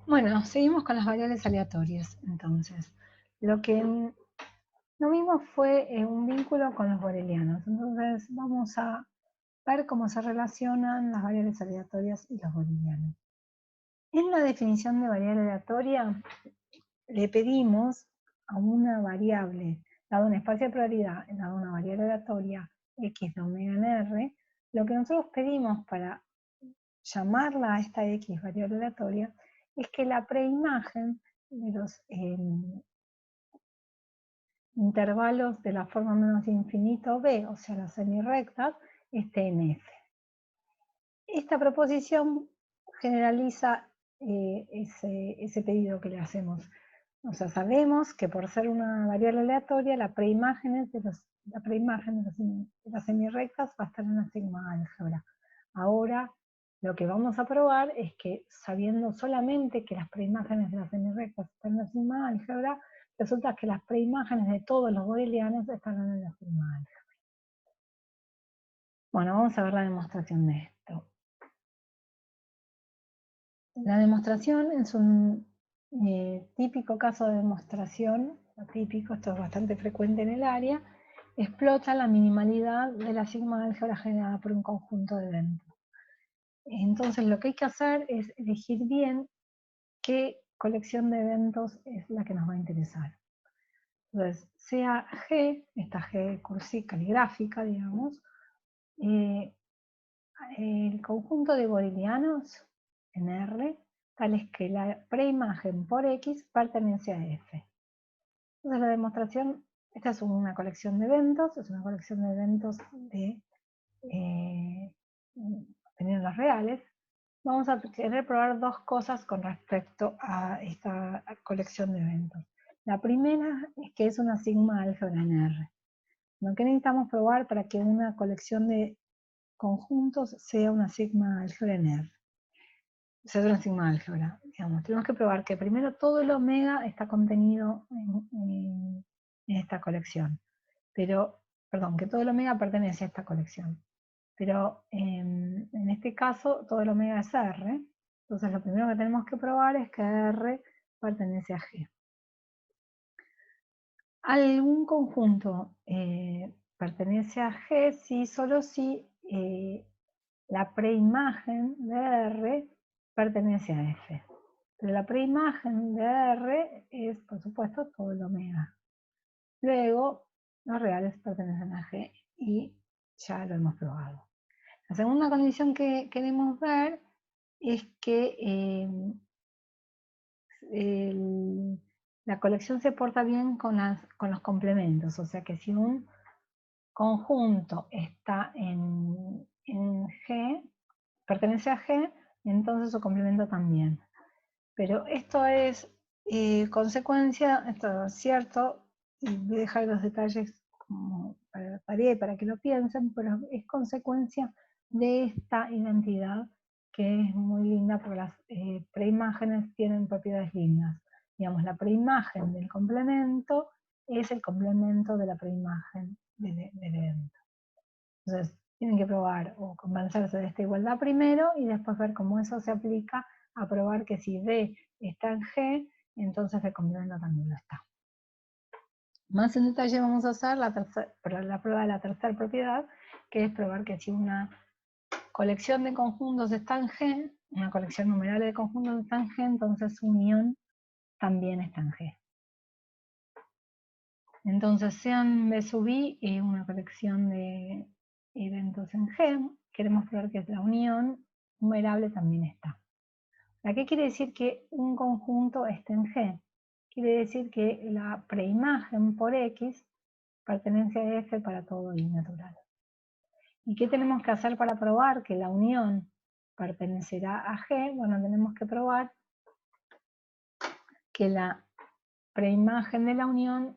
Bueno, seguimos con las variables aleatorias. Entonces, lo que no vimos fue un vínculo con los borelianos. Entonces, vamos a ver cómo se relacionan las variables aleatorias y los borelianos. En la definición de variable aleatoria, le pedimos a una variable, dado un espacio de probabilidad, dado una variable aleatoria, x de omega en R, lo que nosotros pedimos para llamarla a esta x variable aleatoria es que la preimagen de los intervalos de la forma menos infinito b, o sea, las semirrectas, esté en f. Esta proposición generaliza ese pedido que le hacemos. O sea, sabemos que por ser una variable aleatoria, la preimagen de las semirrectas va a estar en la sigma álgebra. Ahora, lo que vamos a probar es que, sabiendo solamente que las preimágenes de las semirrectas están en la sigma álgebra, resulta que las preimágenes de todos los borelianos estarán en la sigma álgebra. Bueno, vamos a ver la demostración de esto. La demostración es un típico caso de demostración, típico, esto es bastante frecuente en el área, explota la minimalidad de la sigma álgebra generada por un conjunto de eventos. Entonces lo que hay que hacer es elegir bien qué colección de eventos es la que nos va a interesar. Entonces, sea G, esta G cursiva caligráfica, digamos, el conjunto de borelianos en R, tal es que la preimagen por X pertenece a F. Entonces la demostración, esta es una colección de eventos, es una colección de eventos de teniendo reales. Vamos a querer probar dos cosas con respecto a esta colección de eventos. La primera es que es una sigma álgebra en R. Lo que necesitamos probar para que una colección de conjuntos sea una sigma álgebra en R. Sea una sigma álgebra, digamos. Tenemos que probar que primero todo el omega está contenido en esta colección. Pero, perdón, que todo el omega pertenece a esta colección. Pero en este caso todo el omega es R. Entonces lo primero que tenemos que probar es que R pertenece a G. Algún conjunto pertenece a G si solo si la preimagen de R pertenece a F. Pero la preimagen de R es, por supuesto, todo el omega. Luego, los reales pertenecen a G y ya lo hemos probado. La segunda condición que queremos ver es que la colección se porta bien con los complementos. O sea que si un conjunto está en G, pertenece a G, entonces su complemento también. Pero esto es consecuencia, esto es cierto, y voy a dejar los detalles como para la tarea y para que lo piensen, pero es consecuencia de esta identidad que es muy linda porque las preimágenes tienen propiedades lindas. Digamos, la preimagen del complemento es el complemento de la preimagen del evento. Entonces, tienen que probar o convencerse de esta igualdad primero y después ver cómo eso se aplica a probar que si D está en G, entonces el complemento también lo está. Más en detalle vamos a hacer la prueba de la tercera propiedad, que es probar que si una colección de conjuntos está en G, una colección numerable de conjuntos está en G, entonces su unión también está en G. Entonces, sean B sub I una colección de eventos en G, queremos probar que la unión numerable también está. ¿Qué quiere decir que un conjunto esté en G? Quiere decir que la preimagen por X pertenece a F para todo I natural. ¿Y qué tenemos que hacer para probar que la unión pertenecerá a G? Bueno, tenemos que probar que la preimagen de la unión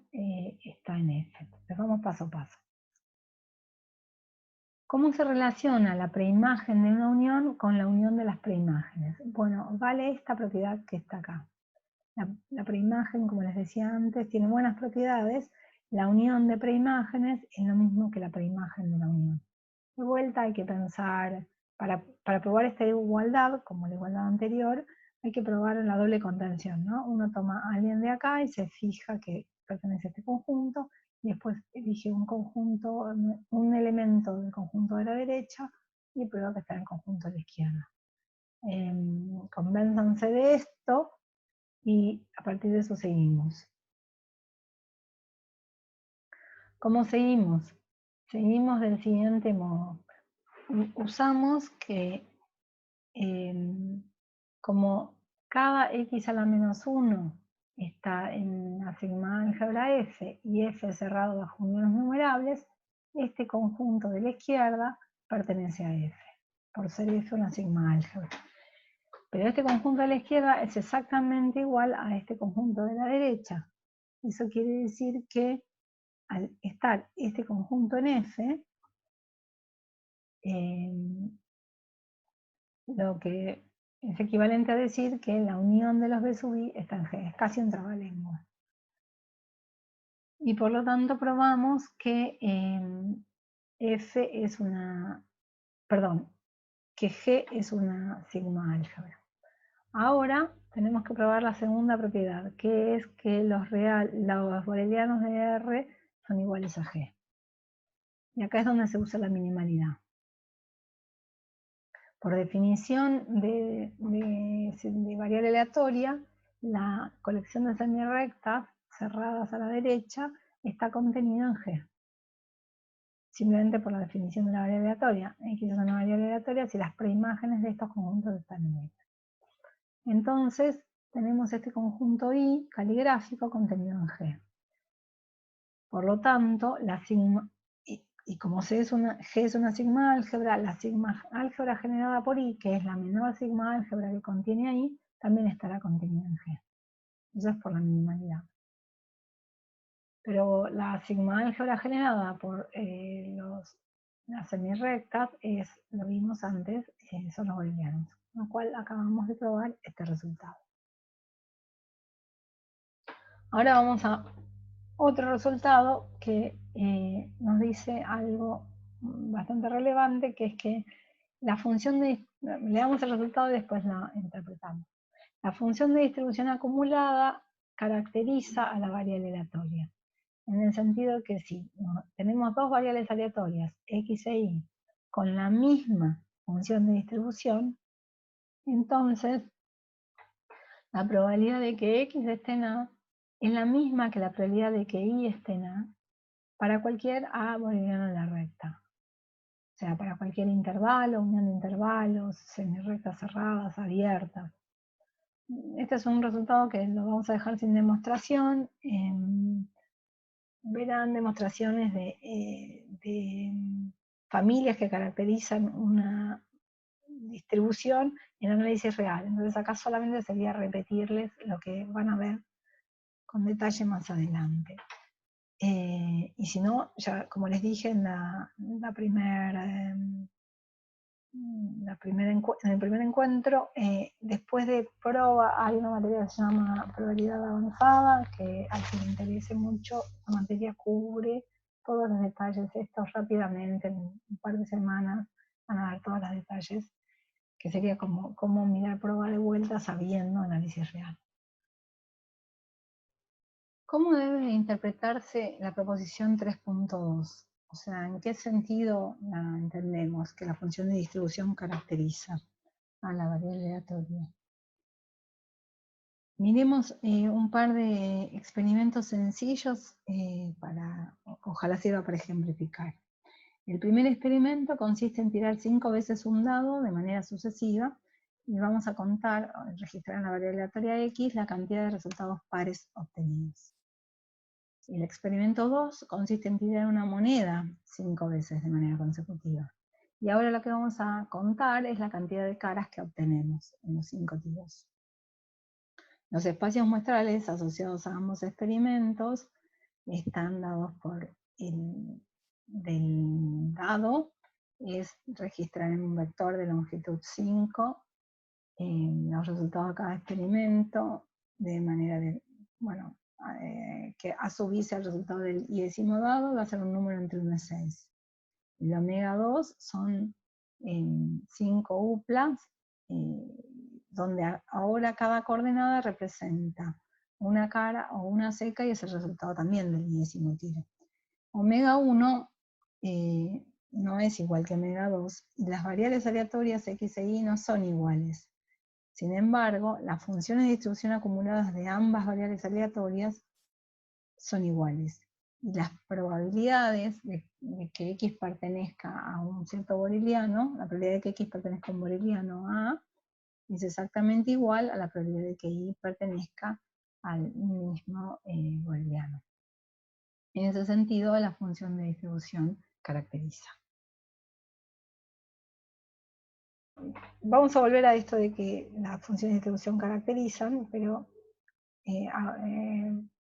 está en F. Entonces vamos paso a paso. ¿Cómo se relaciona la preimagen de una unión con la unión de las preimágenes? Bueno, vale esta propiedad que está acá. La preimagen, como les decía antes, tiene buenas propiedades. La unión de preimágenes es lo mismo que la preimagen de la unión. De vuelta hay que pensar, para probar esta igualdad, como la igualdad anterior, hay que probar la doble contención, ¿no? Uno toma a alguien de acá y se fija que pertenece a este conjunto, y después elige un conjunto, un elemento del conjunto de la derecha, y prueba que está en el conjunto de la izquierda. Convénzanse de esto, y a partir de eso seguimos. ¿Cómo seguimos? Seguimos del siguiente modo. Usamos que como cada x a la menos 1 está en la sigma álgebra F y F cerrado bajo uniones numerables, este conjunto de la izquierda pertenece a F, por ser F una sigma álgebra. Pero este conjunto de la izquierda es exactamente igual a este conjunto de la derecha. Eso quiere decir que al estar este conjunto en F, lo que es equivalente a decir que la unión de los B sub I está en G, es casi un trabalengua. Y por lo tanto probamos que F es una, perdón, que G es una sigma álgebra. Ahora tenemos que probar la segunda propiedad, que es que los borelianos de R son iguales a G. Y acá es donde se usa la minimalidad. Por definición de variable aleatoria, la colección de semirrectas cerradas a la derecha está contenida en G. Simplemente por la definición de la variable aleatoria. X es una variable aleatoria si las preimágenes de estos conjuntos están en X. Entonces, tenemos este conjunto I caligráfico contenido en G. Por lo tanto, la sigma, y como G es una sigma álgebra, la sigma álgebra generada por I, que es la menor sigma álgebra que contiene I, también estará contenida en G. Eso es por la minimalidad. Pero la sigma álgebra generada por las semirrectas lo vimos antes, son los booleanos, con lo cual acabamos de probar este resultado. Ahora vamos a otro resultado que nos dice algo bastante relevante, que es que la función de, le damos el resultado y después la interpretamos. La función de distribución acumulada caracteriza a la variable aleatoria, en el sentido que si tenemos dos variables aleatorias, x e y, con la misma función de distribución, entonces la probabilidad de que x esté en A es la misma que la probabilidad de que y esté en A para cualquier A booleano de la recta. O sea, para cualquier intervalo, unión de intervalos, semirrectas cerradas, abiertas. Este es un resultado que lo vamos a dejar sin demostración. Verán demostraciones de familias que caracterizan una distribución en análisis real. Entonces acá solamente sería repetirles lo que van a ver con detalle más adelante. Y si no, ya como les dije en el primer encuentro, después de prueba hay una materia que se llama probabilidad avanzada, que a quien le interese mucho, la materia cubre todos los detalles. Esto rápidamente, en un par de semanas, van a ver todos los detalles, que sería como mirar prueba de vuelta sabiendo análisis real. ¿Cómo debe interpretarse la proposición 3.2? O sea, ¿en qué sentido la entendemos que la función de distribución caracteriza a la variable aleatoria? Miremos un par de experimentos sencillos ojalá sirva para ejemplificar. El primer experimento consiste en tirar 5 veces un dado de manera sucesiva y vamos a registrar en la variable aleatoria X la cantidad de resultados pares obtenidos. El experimento 2 consiste en tirar una moneda 5 veces de manera consecutiva. Y ahora lo que vamos a contar es la cantidad de caras que obtenemos en los 5 tiros. Los espacios muestrales asociados a ambos experimentos están dados por del dado, es registrar en un vector de longitud 5 los resultados de cada experimento de manera que a su vez el resultado del i-décimo dado va a ser un número entre 1 y 6. El omega 2 son 5 uplas donde ahora cada coordenada representa una cara o una seca y es el resultado también del 10º tiro. Omega 1 no es igual que omega 2 y las variables aleatorias x e y no son iguales. Sin embargo, las funciones de distribución acumuladas de ambas variables aleatorias son iguales. Y las probabilidades de que X pertenezca a un cierto boreliano, la probabilidad de que X pertenezca a un boreliano A, es exactamente igual a la probabilidad de que Y pertenezca al mismo boreliano. En ese sentido, la función de distribución caracteriza. Vamos a volver a esto de que las funciones de distribución caracterizan, pero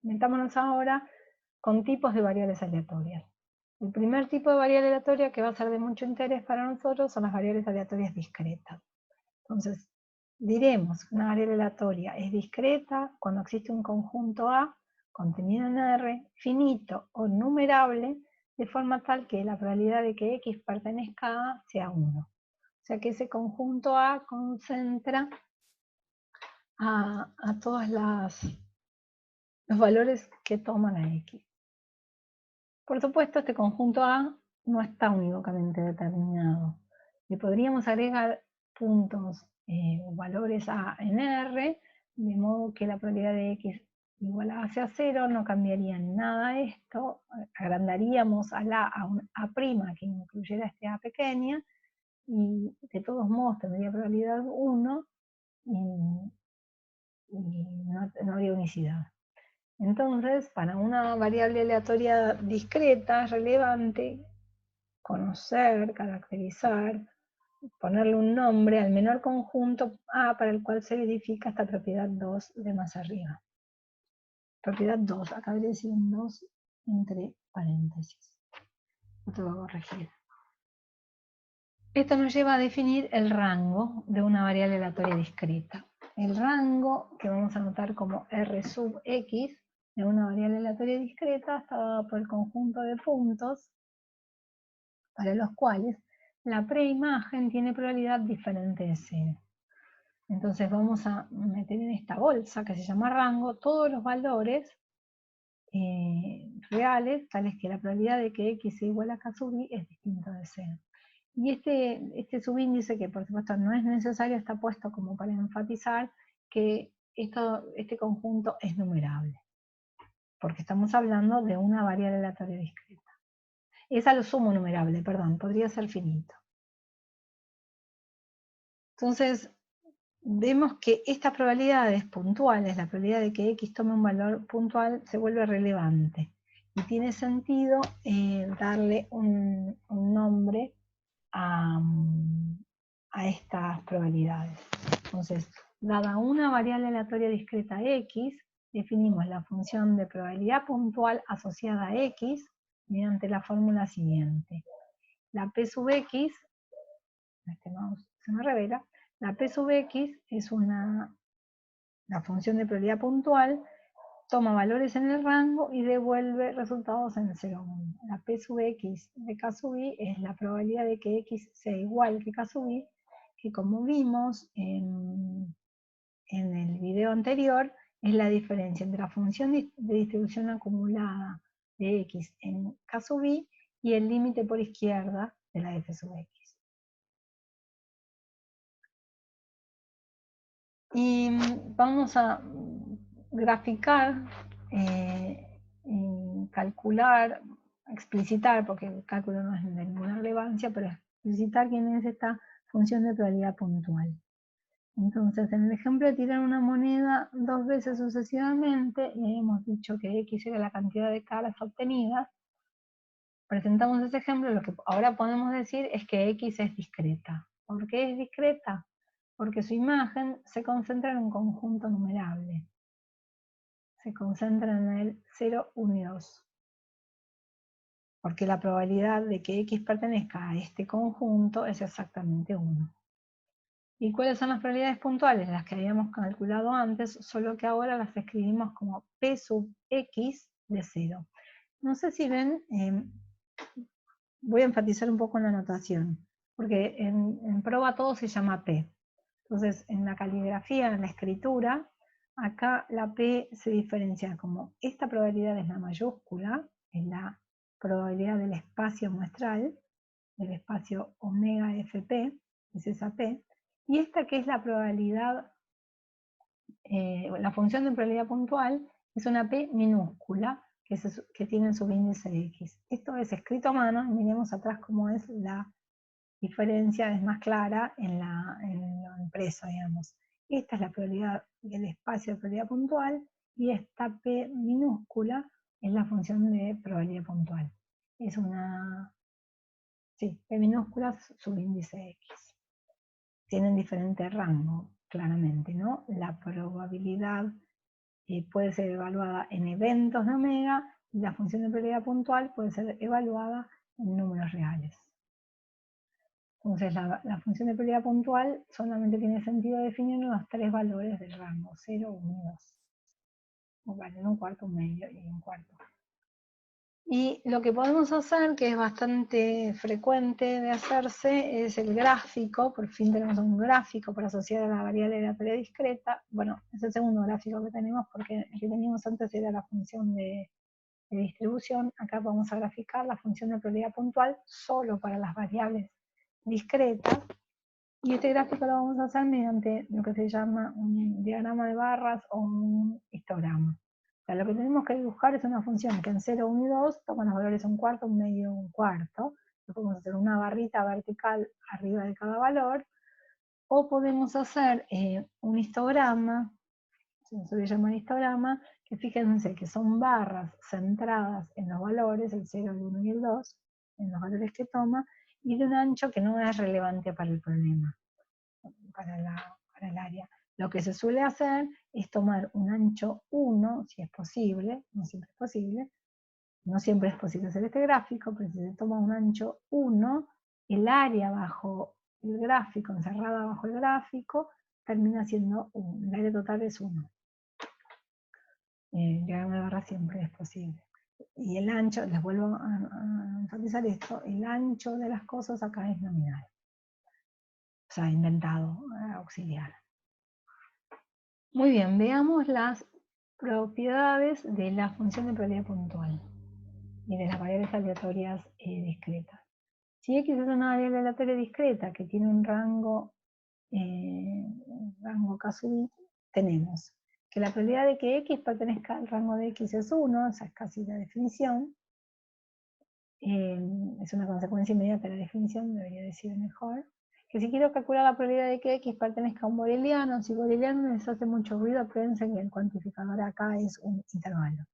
metámonos ahora con tipos de variables aleatorias. El primer tipo de variable aleatoria que va a ser de mucho interés para nosotros son las variables aleatorias discretas. Entonces, diremos que una variable aleatoria es discreta cuando existe un conjunto A contenido en R, finito o numerable, de forma tal que la probabilidad de que X pertenezca a A sea 1. O sea que ese conjunto A concentra a todos los valores que toman a X. Por supuesto, este conjunto A no está unívocamente determinado. Le podríamos agregar puntos o valores A en R, de modo que la probabilidad de X igual a sea 0, no cambiaría nada esto, agrandaríamos a la a un A' que incluyera este A pequeña, y de todos modos tendría probabilidad 1 y no habría unicidad. Entonces, para una variable aleatoria discreta es relevante conocer, caracterizar, ponerle un nombre al menor conjunto A para el cual se verifica esta propiedad 2 de más arriba. Propiedad 2, acá debería decir un 2 entre paréntesis. Esto lo voy a corregir. Esto nos lleva a definir el rango de una variable aleatoria discreta. El rango, que vamos a anotar como R sub X, de una variable aleatoria discreta está dado por el conjunto de puntos para los cuales la preimagen tiene probabilidad diferente de 0. Entonces vamos a meter en esta bolsa que se llama rango todos los valores reales, tales que la probabilidad de que X sea igual a K sub I es distinto de 0. Y este subíndice, que por supuesto no es necesario, está puesto como para enfatizar que este conjunto es numerable, porque estamos hablando de una variable aleatoria discreta. Es a lo sumo numerable, perdón, podría ser finito. Entonces, vemos que estas probabilidades puntuales, la probabilidad de que X tome un valor puntual, se vuelve relevante. Y tiene sentido darle un nombre a estas probabilidades. Entonces, dada una variable aleatoria discreta X, definimos la función de probabilidad puntual asociada a X mediante la fórmula siguiente. La P sub X, este mouse se me revela, la P sub X es la función de probabilidad puntual, toma valores en el rango y devuelve resultados en el 0, 1. La P sub X de K sub I es la probabilidad de que X sea igual que K sub I, que como vimos en el video anterior, es la diferencia entre la función de distribución acumulada de X en K sub I y el límite por izquierda de la F sub X. Y vamos a graficar, calcular, explicitar, porque el cálculo no es de ninguna relevancia, pero explicitar quién es esta función de probabilidad puntual. Entonces, en el ejemplo de tirar una moneda 2 veces sucesivamente, y hemos dicho que X era la cantidad de caras obtenidas, presentamos ese ejemplo, lo que ahora podemos decir es que X es discreta. ¿Por qué es discreta? Porque su imagen se concentra en un conjunto numerable. Se concentra en el 0, 1 y 2. Porque la probabilidad de que X pertenezca a este conjunto es exactamente 1. ¿Y cuáles son las probabilidades puntuales? Las que habíamos calculado antes, solo que ahora las escribimos como P sub X de 0. No sé si ven, voy a enfatizar un poco en la notación, porque en prueba todo se llama P. Entonces, en la caligrafía, en la escritura, acá la P se diferencia como esta probabilidad es la mayúscula, es la probabilidad del espacio muestral, del espacio omega FP, es esa P, y esta que es la probabilidad, la función de probabilidad puntual, es una P minúscula, que tiene su índice X. Esto es escrito a mano, y miremos atrás cómo es la diferencia, es más clara en lo impreso, digamos. Esta es la probabilidad del espacio de probabilidad puntual, y esta P minúscula es la función de probabilidad puntual. Es una, sí, P minúscula subíndice X. Tienen diferente rango, claramente, ¿no? La probabilidad puede ser evaluada en eventos de omega, y la función de probabilidad puntual puede ser evaluada en números reales. Entonces la función de probabilidad puntual solamente tiene sentido definir los tres valores del rango, 0, 1 y 2. Vale, en un cuarto, un medio y un cuarto. Y lo que podemos hacer, que es bastante frecuente de hacerse, es el gráfico. Por fin tenemos un gráfico para asociar a la variable aleatoria discreta. Bueno, es el segundo gráfico que tenemos, porque el que teníamos antes era la función de distribución. Acá vamos a graficar la función de probabilidad puntual solo para las variables discretas. Y este gráfico lo vamos a hacer mediante lo que se llama un diagrama de barras o un histograma. O sea, lo que tenemos que dibujar es una función que en 0, 1 y 2 toma los valores un cuarto, un medio, un cuarto. Podemos hacer una barrita vertical arriba de cada valor, o podemos hacer un histograma, se suele llamar histograma, que fíjense que son barras centradas en los valores, el 0, el 1 y el 2, en los valores que toma, y de un ancho que no es relevante para el problema, para el área. Lo que se suele hacer es tomar un ancho 1, si es posible, no siempre es posible, no siempre es posible hacer este gráfico, pero si se toma un ancho 1, el área bajo el gráfico, encerrada bajo el gráfico, termina siendo 1, el área total es 1. Diagrama de barra siempre es posible. Y el ancho, les vuelvo a enfatizar esto, el ancho de las cosas acá es nominal. O sea, inventado, auxiliar. Muy bien, veamos las propiedades de la función de probabilidad puntual y de las variables aleatorias discretas. Si X es una variable aleatoria discreta que tiene un rango K sub I, tenemos que la probabilidad de que X pertenezca al rango de X es 1, esa es casi la definición. Es una consecuencia inmediata de la definición, debería decir mejor. Que si quiero calcular la probabilidad de que X pertenezca a un boreliano, si boreliano les hace mucho ruido, piensen que el cuantificador acá es un intervalo.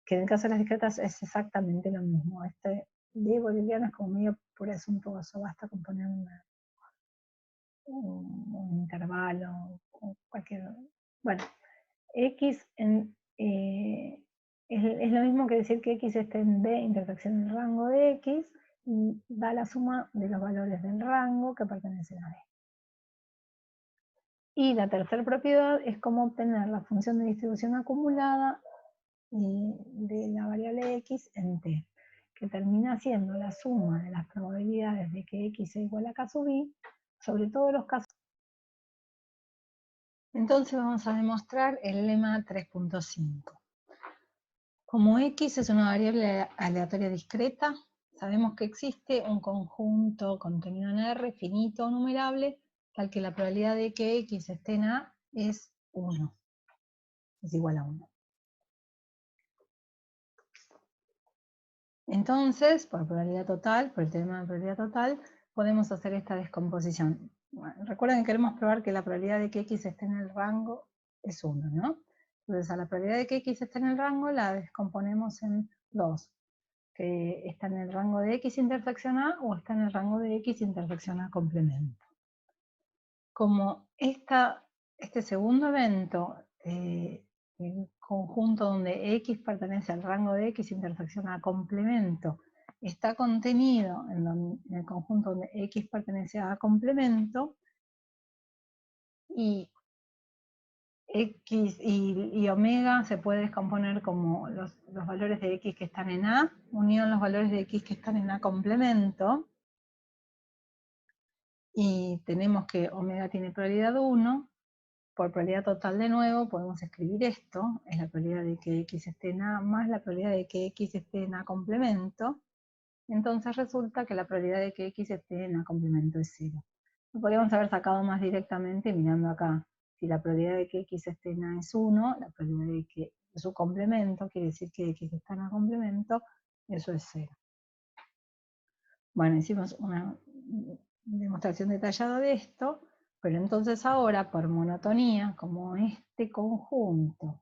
Que en el caso de las discretas es exactamente lo mismo. Este de boreliano es como medio presuntuoso, basta con poner un intervalo, o cualquier... Bueno, X es lo mismo que decir que X está en B intersección el rango de X, y da la suma de los valores del rango que pertenecen a B. Y la tercera propiedad es cómo obtener la función de distribución acumulada de la variable X en T, que termina siendo la suma de las probabilidades de que X sea igual a K sub I, sobre todos los casos. Entonces vamos a demostrar el lema 3.5. Como X es una variable aleatoria discreta, sabemos que existe un conjunto contenido en R, finito o numerable, tal que la probabilidad de que X esté en A es 1. Es igual a 1. Entonces, por probabilidad total, por el teorema de probabilidad total, podemos hacer esta descomposición. Bueno, recuerden que queremos probar que la probabilidad de que X esté en el rango es 1, ¿no? Entonces, a la probabilidad de que X esté en el rango la descomponemos en 2. Que está en el rango de X intersección A o está en el rango de X intersección A complemento. Como este segundo evento, el conjunto donde X pertenece al rango de X intersección A complemento, está contenido en el conjunto donde X pertenece a A complemento, y X y omega se puede descomponer como los valores de X que están en A, unido a los valores de X que están en A complemento. y tenemos que omega tiene probabilidad 1, por probabilidad total de nuevo podemos escribir esto, es la probabilidad de que X esté en A más la probabilidad de que X esté en A complemento, entonces resulta que la probabilidad de que X esté en A complemento es 0. Lo podríamos haber sacado más directamente mirando acá. Si la probabilidad de que X esté en A es 1, la probabilidad de que su complemento, quiere decir que X está en A complemento, eso es 0. Bueno, hicimos una demostración detallada de esto, pero entonces ahora, por monotonía, como este conjunto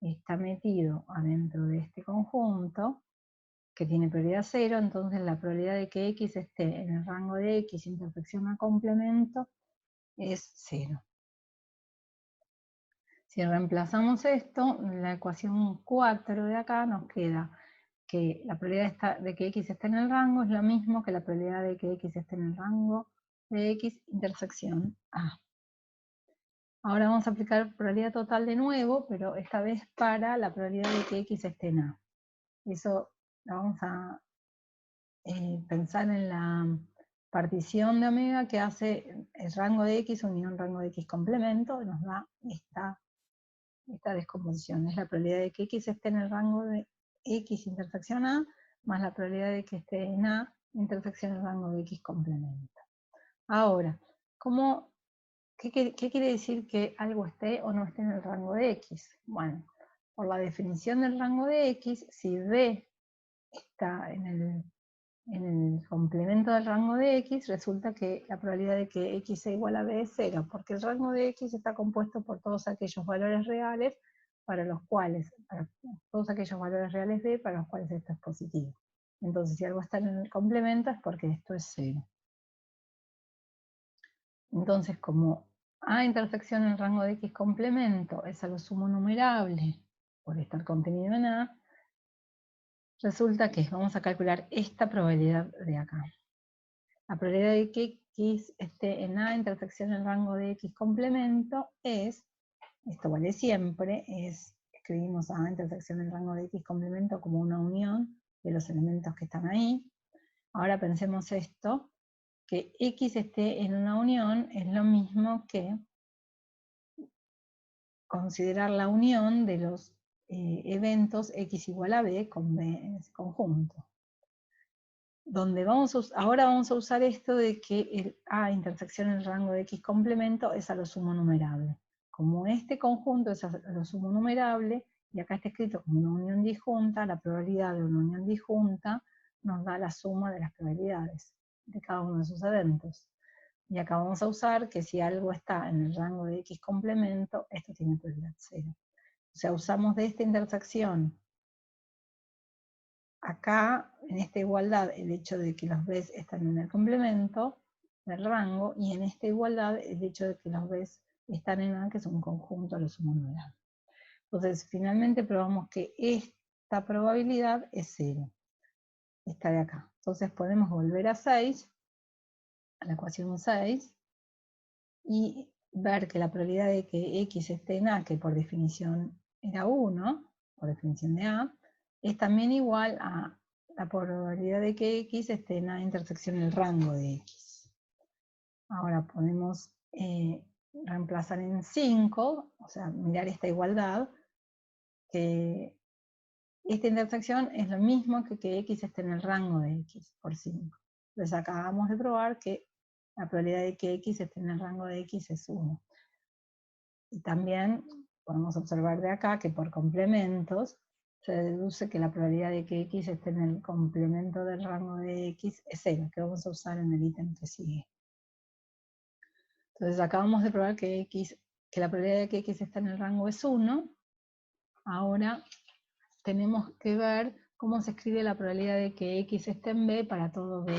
está metido adentro de este conjunto, que tiene probabilidad 0, entonces la probabilidad de que X esté en el rango de X intersección a complemento es 0. Si reemplazamos esto, la ecuación 4 de acá nos queda que la probabilidad de que X esté en el rango es lo mismo que la probabilidad de que X esté en el rango de X intersección A. Ahora vamos a aplicar probabilidad total de nuevo, pero esta vez para la probabilidad de que X esté en A. Eso lo vamos a pensar en la partición de omega que hace el rango de X unión rango de X complemento, y nos da esta descomposición. Es la probabilidad de que X esté en el rango de X intersección A, más la probabilidad de que esté en A intersección el rango de X complemento. Ahora, ¿qué quiere decir que algo esté o no esté en el rango de X? Bueno, por la definición del rango de X, si B está en el complemento del rango de X, resulta que la probabilidad de que X sea igual a B es 0, porque el rango de X está compuesto por todos aquellos valores reales para todos aquellos valores reales B para los cuales esto es positivo. Entonces, si algo está en el complemento es porque esto es 0. Entonces, como A intersección en el rango de X complemento es a lo sumo numerable por estar contenido en A, resulta que vamos a calcular esta probabilidad de acá. La probabilidad de que X esté en A intersección en el rango de X complemento es, esto vale siempre, escribimos A intersección en el rango de X complemento como una unión de los elementos que están ahí. Ahora pensemos esto, que X esté en una unión es lo mismo que considerar la unión de los eventos X igual a B con B en ese conjunto. Ahora vamos a usar esto de que el A intersección en el rango de X complemento es a lo sumo numerable. Como este conjunto es a lo sumo numerable, y acá está escrito como una unión disjunta, la probabilidad de una unión disjunta nos da la suma de las probabilidades de cada uno de sus eventos. Y acá vamos a usar que si algo está en el rango de X complemento, esto tiene probabilidad 0. O sea, usamos de esta intersección acá, en esta igualdad, el hecho de que los B's están en el complemento del rango, y en esta igualdad, el hecho de que los B's están en A, que es un conjunto a lo sumo numerable. Entonces, finalmente probamos que esta probabilidad es 0. Esta de acá. Entonces podemos volver a 6, a la ecuación 6, y ver que la probabilidad de que X esté en A, que por definición era 1, por definición de A, es también igual a la probabilidad de que X esté en A intersección el rango de X. Ahora podemos reemplazar en 5, o sea, mirar esta igualdad, que esta intersección es lo mismo que X esté en el rango de X por 5. Entonces acabamos de probar que la probabilidad de que X esté en el rango de X es 1. Y también podemos observar de acá que por complementos se deduce que la probabilidad de que X esté en el complemento del rango de X es 0, que vamos a usar en el ítem que sigue. Entonces acabamos de probar que la probabilidad de que X esté en el rango es 1. Ahora tenemos que ver cómo se escribe la probabilidad de que X esté en B para todo B,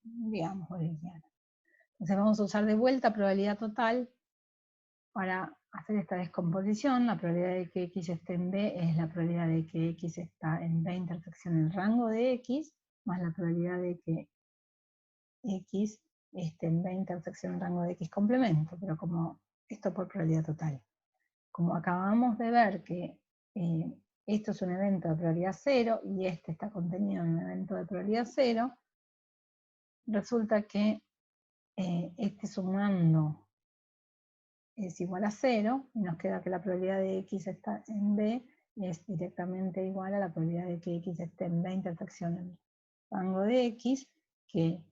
digamos, boliviano. Entonces vamos a usar de vuelta probabilidad total para hacer esta descomposición. La probabilidad de que X esté en B es la probabilidad de que X está en B intersección el rango de X, más la probabilidad de que X esté en B intersección el rango de X complemento, pero como esto por probabilidad total. Como acabamos de ver que esto es un evento de probabilidad 0 y este está contenido en un evento de probabilidad 0, resulta que este sumando es igual a 0, y nos queda que la probabilidad de x está en B es directamente igual a la probabilidad de que x esté en B intersección en rango de x, que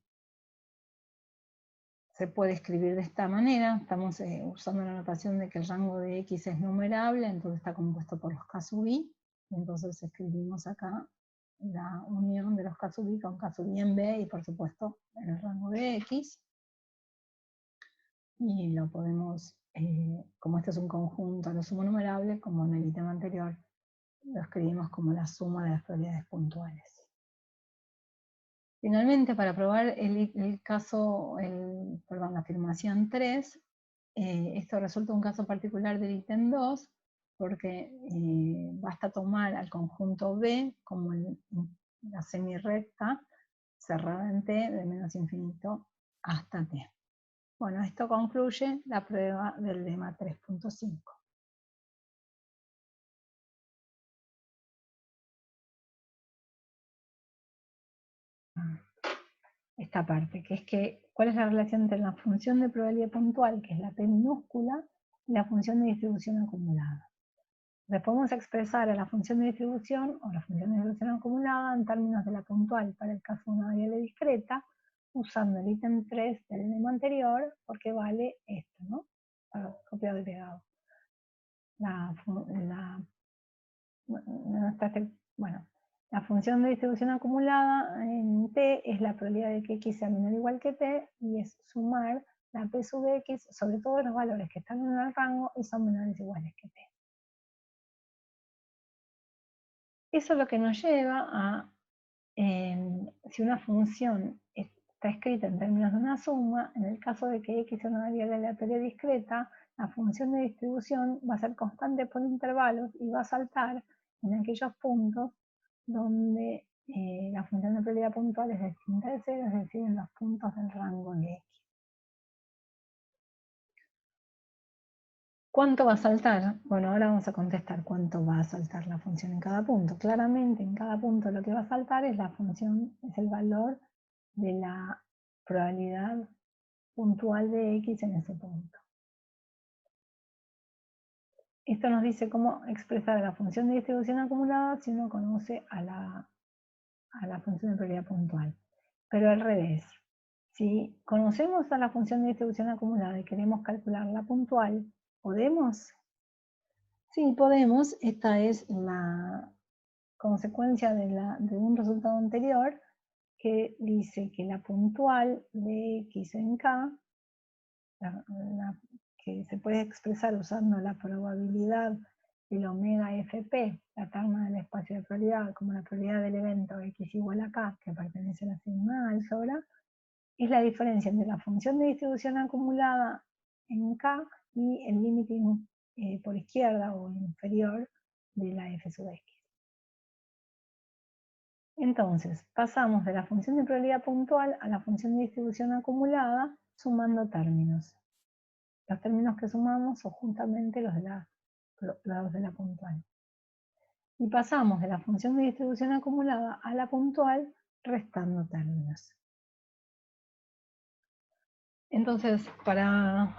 se puede escribir de esta manera. Estamos usando la notación de que el rango de x es numerable, entonces está compuesto por los k sub i, y entonces escribimos acá la unión de los k sub i con k sub i en B, y por supuesto en el rango de x, y lo podemos, como este es un conjunto a lo sumo numerable, como en el ítem anterior, lo escribimos como la suma de las probabilidades puntuales. Finalmente, para probar la afirmación 3, esto resulta un caso particular del ítem 2, porque basta tomar al conjunto B como la semirrecta cerrada en T de menos infinito hasta T. Bueno, esto concluye la prueba del lema 3.5. Esta parte, que es que, ¿cuál es la relación entre la función de probabilidad puntual, que es la P minúscula, y la función de distribución acumulada? Le podemos expresar a la función de distribución o la función de distribución acumulada en términos de la puntual para el caso de una variable discreta, usando el ítem 3 del lema anterior, porque vale esto, ¿no? Copiado y pegado. La función de distribución acumulada en T es la probabilidad de que x sea menor o igual que T, y es sumar la P sub x sobre todos los valores que están en el rango y son menores o iguales que T. Eso es lo que nos lleva a, si una función está escrita en términos de una suma, en el caso de que x sea una variable aleatoria discreta, la función de distribución va a ser constante por intervalos y va a saltar en aquellos puntos donde la función de probabilidad puntual es distinta de 0, es decir, en los puntos del rango de x. ¿Cuánto va a saltar? Bueno, ahora vamos a contestar cuánto va a saltar la función en cada punto. Claramente, en cada punto lo que va a saltar es la función, es el valor de la probabilidad puntual de x en ese punto. Esto nos dice cómo expresar la función de distribución acumulada si uno conoce a la función de probabilidad puntual. Pero al revés, si conocemos a la función de distribución acumulada y queremos calcular la puntual, ¿podemos? Sí, podemos. Esta es la consecuencia de un resultado anterior que dice que la puntual de x en k, que se puede expresar usando la probabilidad del omega fp, la terna del espacio de probabilidad, como la probabilidad del evento x igual a k, que pertenece a la sigma álgebra, es la diferencia entre la función de distribución acumulada en k y el límite por izquierda o inferior de la f sub x. Entonces, pasamos de la función de probabilidad puntual a la función de distribución acumulada sumando términos. Los términos que sumamos son justamente los de la puntual. Y pasamos de la función de distribución acumulada a la puntual restando términos. Entonces, para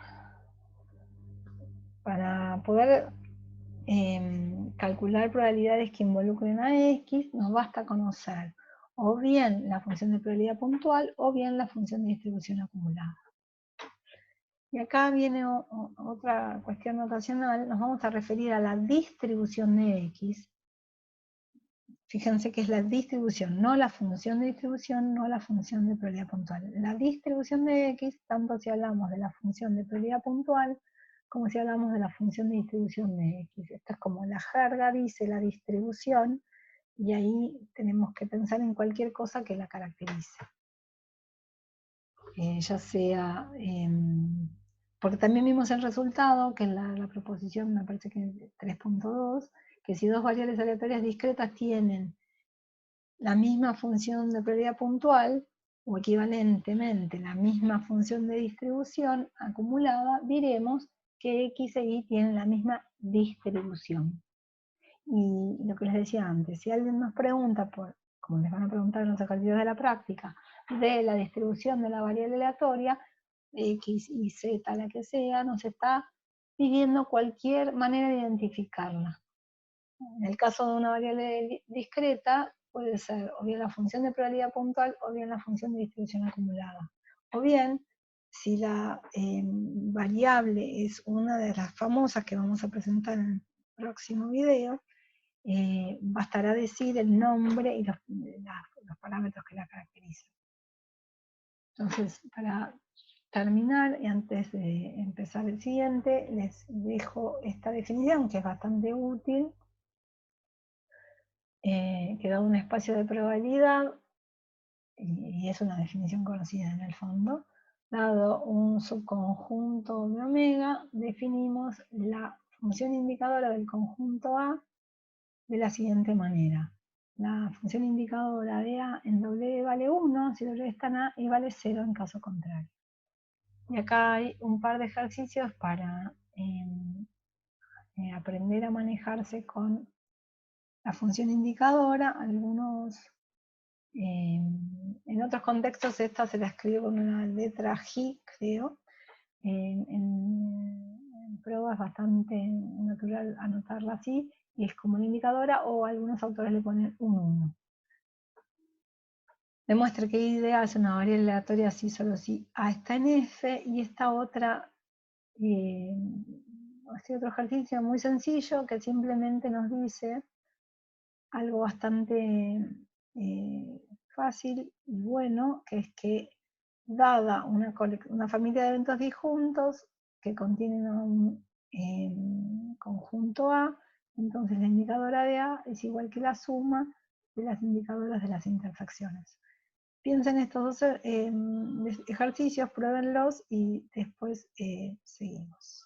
poder calcular probabilidades que involucren a x, nos basta conocer o bien la función de probabilidad puntual o bien la función de distribución acumulada. Y acá viene otra cuestión notacional, nos vamos a referir a la distribución de x. Fíjense que es la distribución, no la función de distribución, no la función de probabilidad puntual. La distribución de x, tanto si hablamos de la función de probabilidad puntual, como si hablamos de la función de distribución de x. Esto es como la jerga dice la distribución, y ahí tenemos que pensar en cualquier cosa que la caracterice. Ya sea, porque también vimos el resultado, que en la proposición, me parece que 3.2, que si dos variables aleatorias discretas tienen la misma función de probabilidad puntual, o equivalentemente la misma función de distribución acumulada, diremos que x e y tienen la misma distribución. Y lo que les decía antes, si alguien nos pregunta, como les van a preguntar en los ejercicios de la práctica, de la distribución de la variable aleatoria, X, Y, Z, la que sea, nos está pidiendo cualquier manera de identificarla. En el caso de una variable discreta, puede ser o bien la función de probabilidad puntual o bien la función de distribución acumulada. O bien, si la variable es una de las famosas que vamos a presentar en el próximo video, bastará decir el nombre y los parámetros que la caracterizan. Entonces, para terminar y antes de empezar el siguiente, les dejo esta definición que es bastante útil, que da un espacio de probabilidad, y es una definición conocida en el fondo. Dado un subconjunto de omega, definimos la función indicadora del conjunto A de la siguiente manera. La función indicadora de A en W vale 1 si W está en A y vale 0 en caso contrario. Y acá hay un par de ejercicios para aprender a manejarse con la función indicadora. Algunos, en otros contextos esta se la escribo con una letra G, creo. En prueba es bastante natural anotarla así, y es como una indicadora, o algunos autores le ponen un 1. Demuestra que idea es una variable aleatoria si solo si A está en F, y esta otra, este otro ejercicio muy sencillo que simplemente nos dice algo bastante fácil y bueno, que es que dada una familia de eventos disjuntos que contienen un conjunto A, entonces la indicadora de A es igual que la suma de las indicadoras de las intersecciones. Piensen estos dos ejercicios, pruébenlos y después seguimos.